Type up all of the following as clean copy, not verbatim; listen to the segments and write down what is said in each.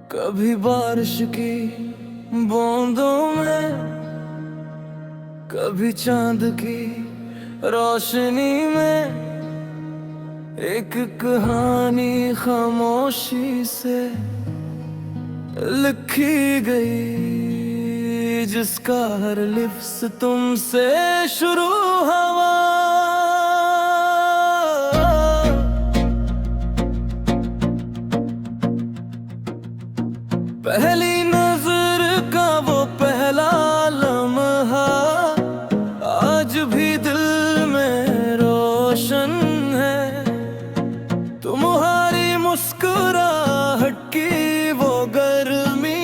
कभी बारिश की बूंदों में, कभी चांद की रोशनी में, एक कहानी खामोशी से लिखी गई, जिसका हर लिफ्ज़ तुमसे शुरू हुआ। पहली नजर का वो पहला लम्हा आज भी दिल में रोशन है। तुम्हारी मुस्कुराहट की वो गर्मी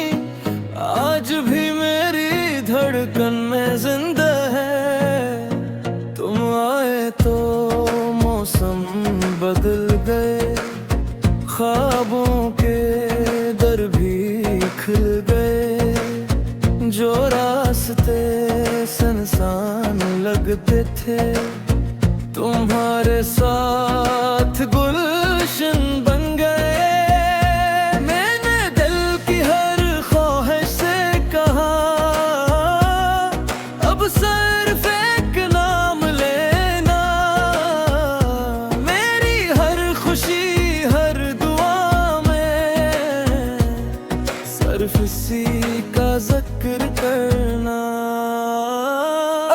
आज भी मेरी धड़कन में जिंदा है। तुम आए तो मौसम बदल गए, ख्वाबों के दर भी खुल गए, जो रास्ते सुनसान लगते थे तुम्हारे साथ गुलशन बन गए। मैंने दिल की हर ख्वाहिश से कहा, अब सिर्फ एक नाम लेना। मेरी हर खुशी हर दुआ में सिर्फ इसी का जिक्र करना।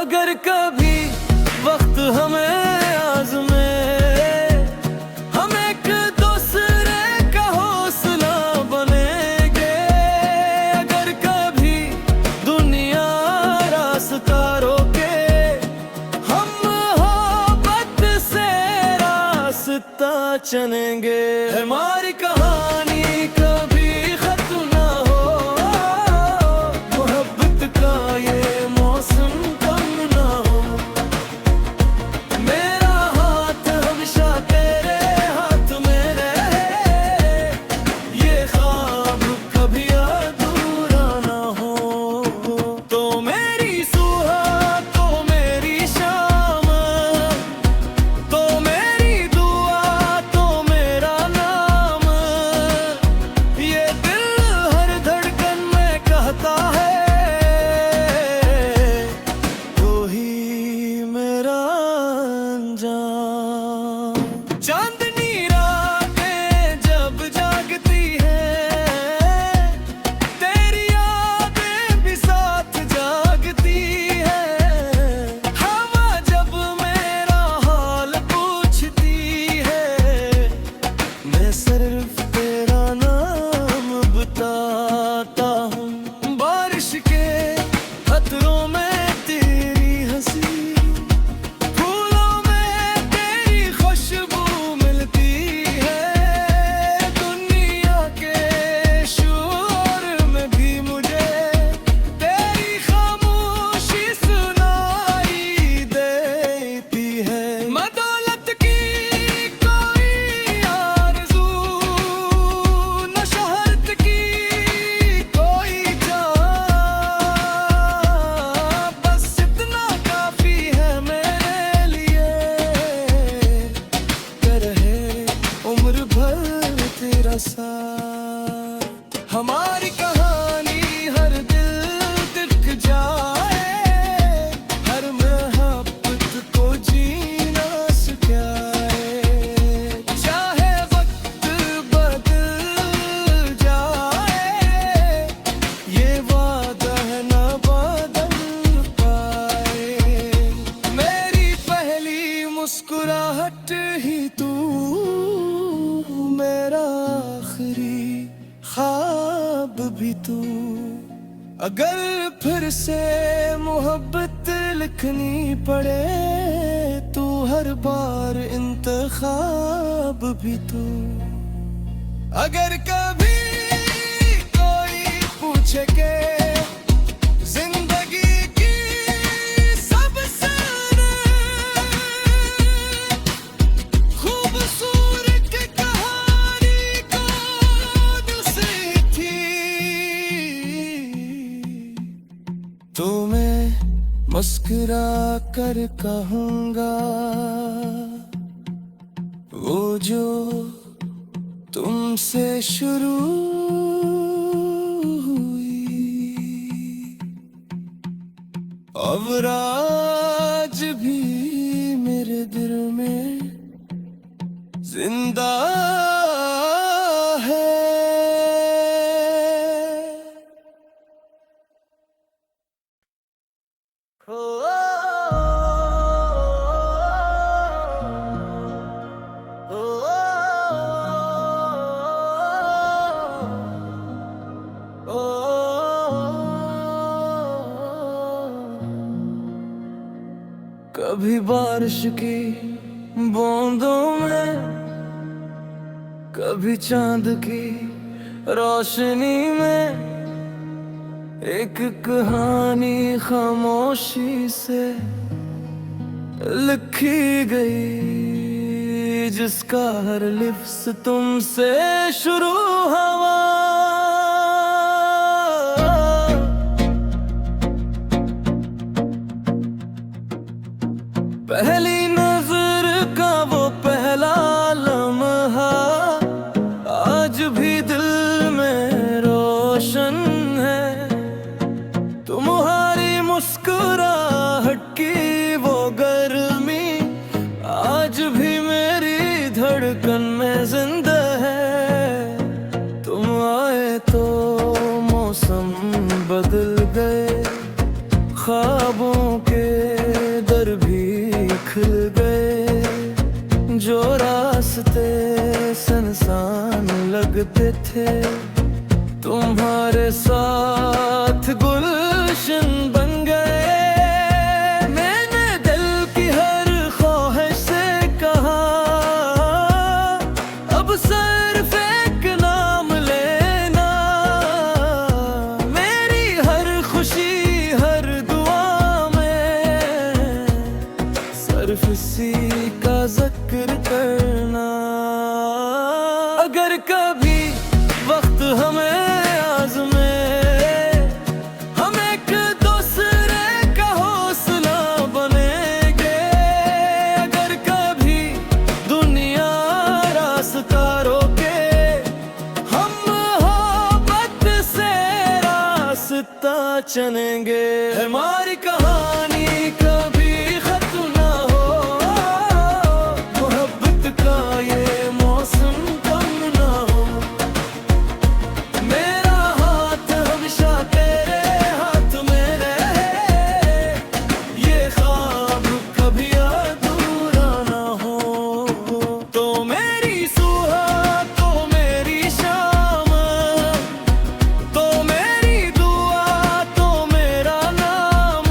अगर कभी वक्त हमें आज़मे, हम एक दूसरे का हौसला बनेंगे। अगर कभी दुनिया रास्ता रोके, हम मोहब्बत से रास्ता चुनेंगे। हमारी कहानी कभी खत्म ना हो, मोहब्बत का ये मौसम कम ना हो। मेरा हाथ हमेशा तेरे हाथ में रहे, ये ख्वाब कभी अधूरा ना हो। तो मेरी सुबह तो मेरी शाम, तो मेरी दुआ तो मेरा नाम, ये दिल हर धड़कन में कहता है, तो ही मेरा अंजाम। चांदनी रातें जब जागती हैं, तेरी यादें भी साथ जागती हैं। हवा जब मेरा हाल पूछती है, मैं सिर्फ तेरा नाम बताता हूँ। बारिश के खतरों में तेरी हंसी, फूलों में तेरी खुशबू मिलती है। दुनिया के शोर में भी मुझे तेरी खामोशी सुनाई देती है। दौलत की कोई आरज़ू, न शोहरत की कोई चाह, बस इतना काफी है मेरे लिए, कर रहे उम्र भर तेरा साथ। हमारी कहानी हर दिल दिख जाए, हर मोहब्बत को जीना सिखाए। चाहे वक्त बदल जाए, ये वादा है ना बदल पाए। मेरी पहली मुस्कुराहट ही तू, मेरा आखिरी ख्वाब भी तू। अगर फिर से मोहब्बत लिखनी पड़े, तू हर बार इंतखाब भी तू। अगर कभी कोई पूछे के जिंदगी की सबसे खूबसूरत कहानी कौन मुस्कुरा कर कहूँगा वो जो तुमसे शुरू हुई, और आज भी मेरे दिल में जिंदा है। कभी बारिश की बूंदों में, कभी चांद की रोशनी में, एक कहानी खामोशी से लिखी गई, जिसका हर लिफ्ज़ तुमसे शुरू हुआ। पहली नजर का वो पहला लम्हा आज भी दिल में रोशन है। तुम्हारी मुस्कुराहट की वो गर्मी आज भी मेरी धड़कन में जिंदा है। तुम आए तो मौसम बदल गए, ख्वाबों के दर भी खुल गए, जो रास्ते सुनसान लगते थे तुम्हारे साथ गुलशन बन गए। मैंने दिल की हर ख्वाहिश से कहा, अब सिर्फ एक नाम लेना, मेरी हर खुशी हर दुआ में सिर्फ इसी का जिक्र करना। अगर कभी वक्त हमें आज़मे, हम एक दूसरे का हौसला बनेंगे। अगर कभी दुनिया रास्ता रोके, हम मोहब्बत से रास्ता चलेंगे। हमारी कहानी कभी खत्म ना हो, मोहब्बत का ये मौसम कम ना हो। मेरा हाथ हमेशा तेरे हाथ में रहे, ये ख्वाब कभी अधूरा ना हो। तो मेरी सुबह तो मेरी शाम, तो मेरी दुआ तो मेरा नाम,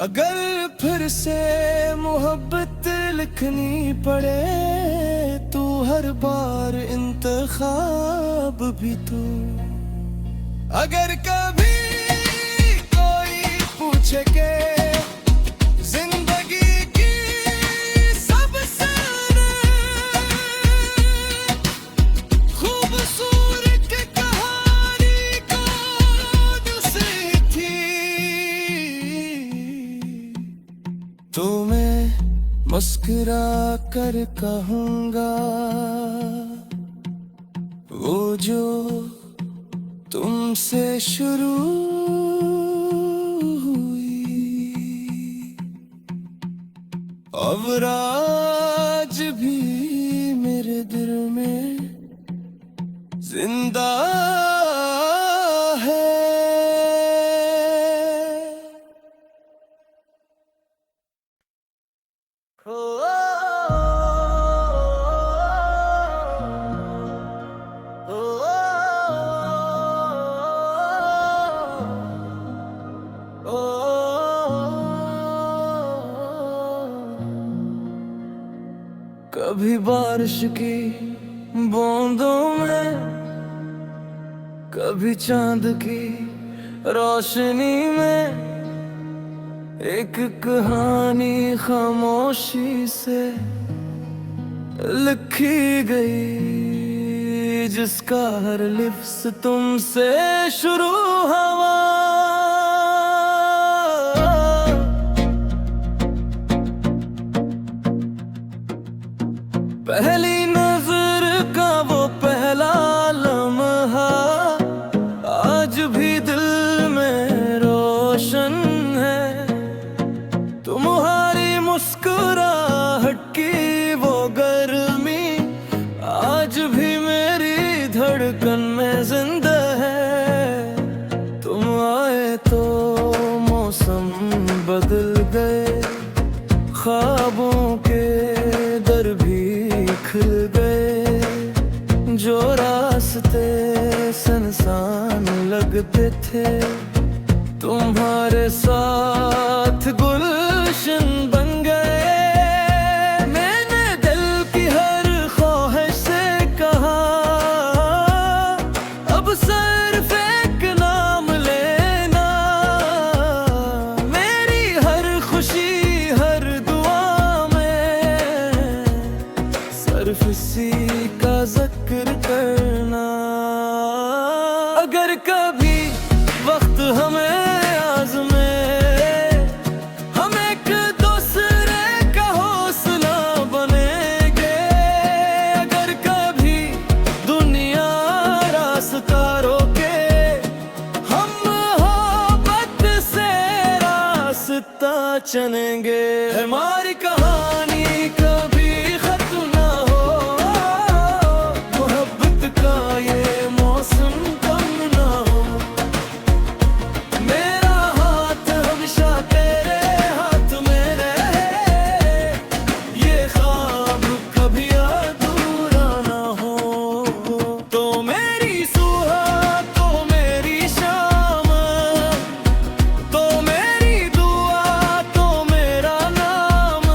अगर फिर से मोहब्बत लिखनी पड़े तू हर बार इंतखाब भी तू। अगर कभी कोई पूछे के जिंदगी की सबसे खूबसूरत कहानी कौन सी थी, तो मैं मुस्कुरा कर कहूँगा वो जो तुमसे शुरू हुई। और आज भी मेरे दिल में जिंदा है। कभी बारिश की बूंदों में, कभी चांद की रोशनी में, एक कहानी खामोशी से लिखी गई, जिसका हर लिफ्ज़ तुमसे शुरू हुआ। पहली नजर का वो पहला लम्हा आज भी दिल में रोशन है। तुम्हारी मुस्कुराहट की वो गर्मी आज भी मेरी धड़कन में जिंदा है। तुम आए तो मौसम बदल गए, ख्वाबों के दर भी खुल गए, जो रास्ते सुनसान लगते थे तुम्हारे साथ गुलशन बन गए। मैंने दिल की हर ख्वाहिश से कहा अब सिर्फ एक नाम लेना, मेरी हर खुशी हर दुआ में सिर्फ इसी का जिक्र करना। अगर कभी वक्त हमें आज़मे, हम एक दूसरे का हौसला बनेंगे। अगर कभी दुनिया रास्ता रोके, हम मोहब्बत से रास्ता चुनेंगे। हमारी कहानी कभी खत्म ना हो, मोहब्बत का ये मौसम कम ना हो। मेरा हाथ हमेशा तेरे हाथ में रहे, ये ख्वाब कभी अधूरा ना हो। तो मेरी सुबह तो मेरी शाम, तो मेरी दुआ तो मेरा नाम,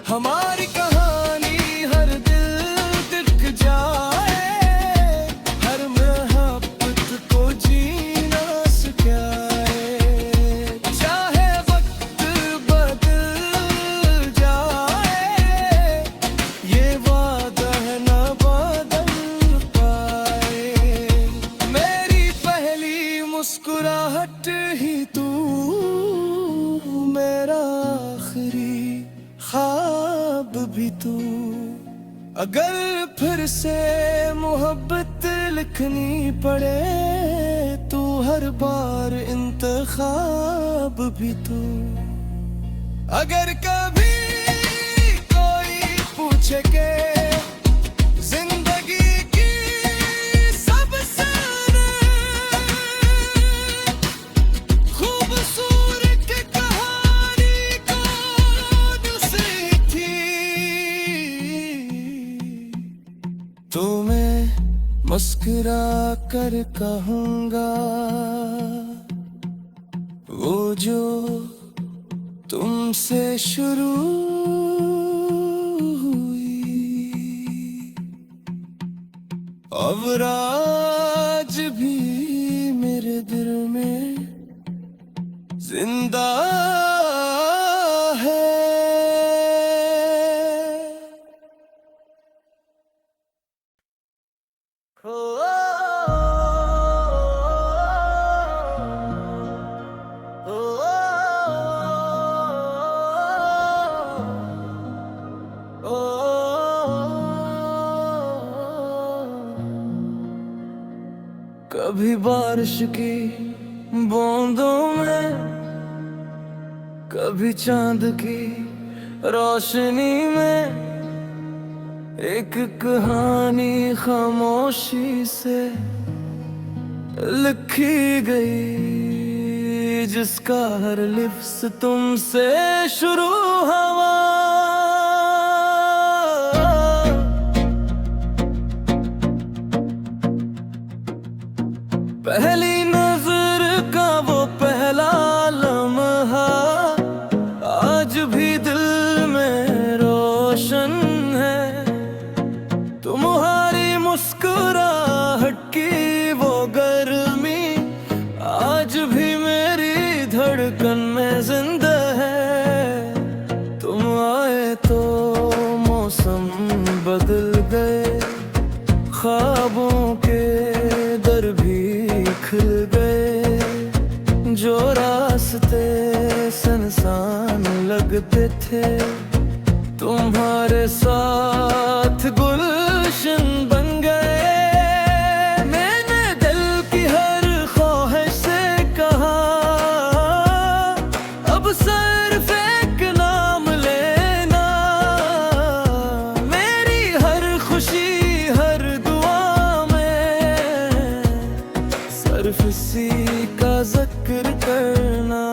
हमारी कहानी हर दिल दिख जाए, हर मोहब्बत को जीना सिखाए। चाहे वक्त बदल जाए, ये वादा है ना बदल पाए। मेरी पहली मुस्कुराहट ही तू, मेरा आखिरी ख्वाब भी तू। अगर फिर से मोहब्बत लिखनी पड़े, तू हर बार इंतखाब भी तू। अगर कभी कोई पूछे के जिंदगी की सबसे खूबसूरत कहानी कौन सी थी, तो मैं मुस्कुरा कर कहूँगा, वो जो तुमसे शुरू हुई, अब आज भी मेरे दिल में जिंदा है। कभी बारिश की बूंदों में, कभी चांद की रोशनी में, एक कहानी खामोशी से लिखी गई, जिसका हर लिफ्ज़ तुमसे शुरू हुआ। पहली नजर का वो पहला लम्हा आज भी दिल में रोशन है। तुम्हारी मुस्कुराहट की वो गर्मी आज भी मेरी धड़कन में जिंदा है। तुम आए तो मौसम बदल गए, ख्वाबों के दर भी खुल गए, जो रास्ते सुनसान लगते थे तुम्हारे साथ गुलशन बन गए। मैंने दिल की हर ख्वाहिश से कहा, अब सिर्फ एक नाम लेना, मेरी हर खुशी हर दुआ में सिर्फ इसी का जिक्र करना।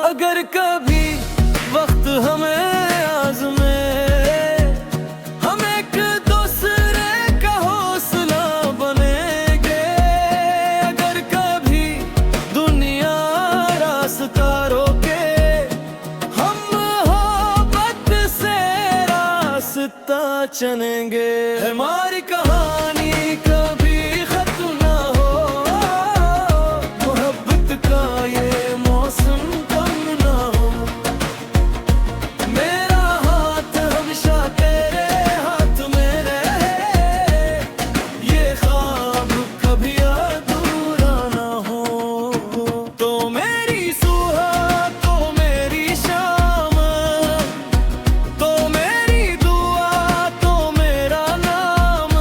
अगर कभी वक्त हमें आज़मे, हम एक दूसरे का हौसला बनेंगे। अगर कभी दुनिया रास्ता रोके, हम मोहब्बत से रास्ता चुनेंगे। हमारी कहानी कभी खत्म ना हो, मोहब्बत का ये मौसम कम ना हो। मेरा हाथ हमेशा तेरे हाथ में रहे, ये ख्वाब कभी अधूरा ना हो। तो मेरी सुबह तो मेरी शाम, तो मेरी दुआ तो मेरा नाम,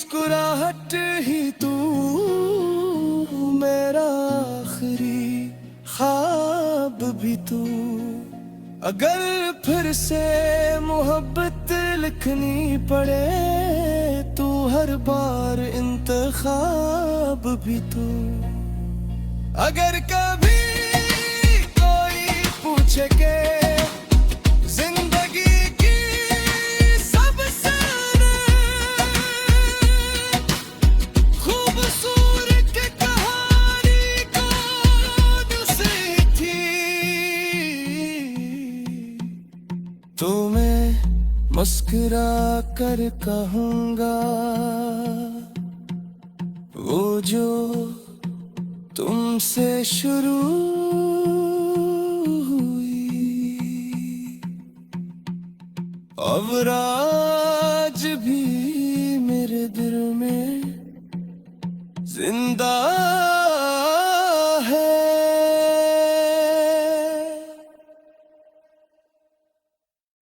मुस्कुराहट ही तू मेरा आखिरी ख्वाब भी तू। अगर फिर से मोहब्बत लिखनी पड़े तू हर बार इंतखाब भी तू। अगर कभी कोई पूछे के जिंदगी की सबसे खूबसूरत कहानी कौन सी थी, तो मैं मुस्कुरा कर कहूँगा वो जो तुमसे शुरू हुई। और आज भी मेरे दिल में जिंदा